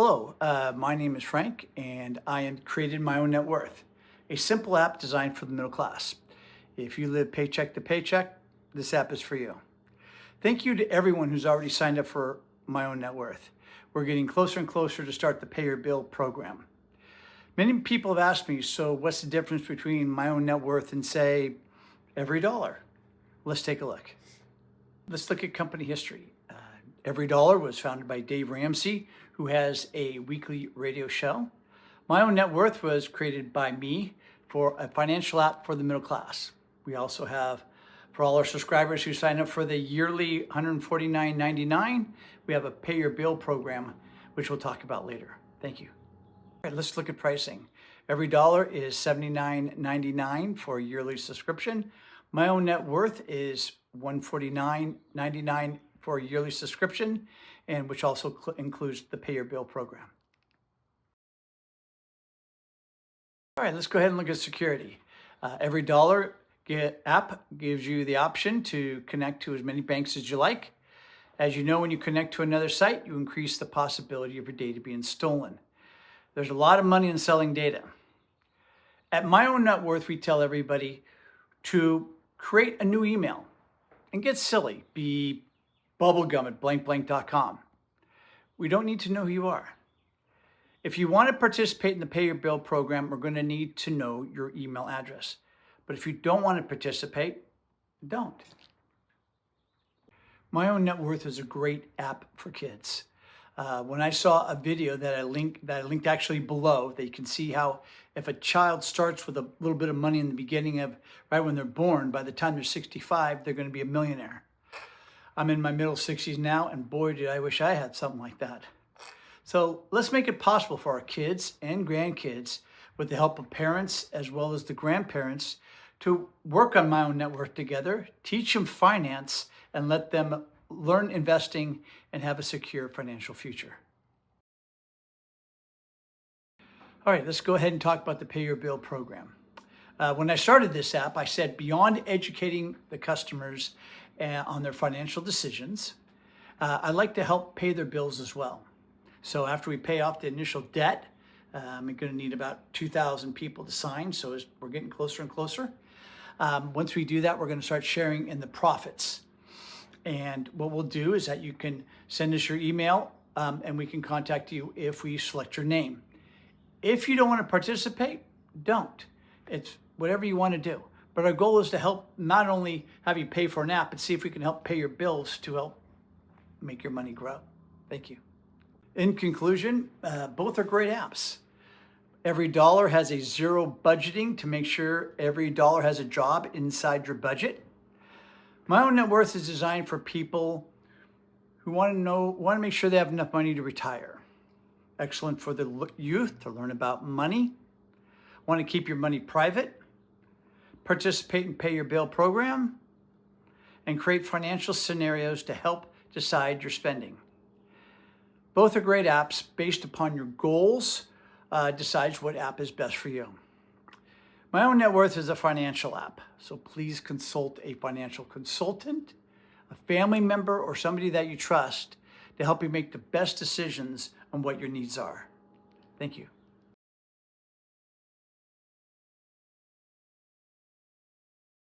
Hello, my name is Frank, and I am created Myownnetworth, a simple app designed for the middle class. If you live paycheck to paycheck, this app is for you. Thank you to everyone who's already signed up for Myownnetworth. We're getting closer and closer to start the Pay Your Bill program. Many people have asked me, so what's the difference between Myownnetworth and, say, Every Dollar? Let's take a look. Let's look at company history. Every Dollar was founded by Dave Ramsey, who has a weekly radio show. Myownnetworth was created by me for a financial app for the middle class. We also have, for all our subscribers who sign up for the yearly $149.99, we have a Pay Your Bill program, which we'll talk about later. Thank you. All right, let's look at pricing. Every Dollar is $79.99 for a yearly subscription. Myownnetworth is $149.99 for a yearly subscription, and which also includes the Pay Your Bill program. All right, let's go ahead and look at security. Every Dollar app gives you the option to connect to as many banks as you like. As you know, when you connect to another site, you increase the possibility of your data being stolen. There's a lot of money in selling data. At Myownnetworth, we tell everybody to create a new email and get silly. Be bubblegum@blankblank.com. We don't need to know who you are. If you want to participate in the Pay Your Bill program, we're going to need to know your email address. But if you don't want to participate, don't. Myownnetworth is a great app for kids. When I saw a video that I linked actually below, that you can see how if a child starts with a little bit of money in the beginning of right when they're born, by the time they're 65, they're going to be a millionaire. I'm in my middle 60s now, and boy, did I wish I had something like that. So let's make it possible for our kids and grandkids, with the help of parents as well as the grandparents, to work on Myownnetworth together, teach them finance, and let them learn investing and have a secure financial future. All right, let's go ahead and talk about the Pay Your Bill program. When I started this app, I said beyond educating the customers on their financial decisions, I like to help pay their bills as well. So after we pay off the initial debt, we're going to need about 2,000 people to sign, so we're getting closer and closer. Once we do that, we're going to start sharing in the profits. And what we'll do is that you can send us your email and we can contact you if we select your name. If you don't want to participate, don't. It's whatever you want to do. But our goal is to help not only have you pay for an app, but see if we can help pay your bills to help make your money grow. Thank you. In conclusion, both are great apps. Every Dollar has a zero budgeting to make sure every dollar has a job inside your budget. Myownnetworth is designed for people who want to make sure they have enough money to retire. Excellent for the youth to learn about money. Want to keep your money private, participate in Pay Your Bill program, and create financial scenarios to help decide your spending. Both are great apps based upon your goals, decides what app is best for you. Myownnetworth is a financial app, so please consult a financial consultant, a family member, or somebody that you trust to help you make the best decisions on what your needs are. Thank you.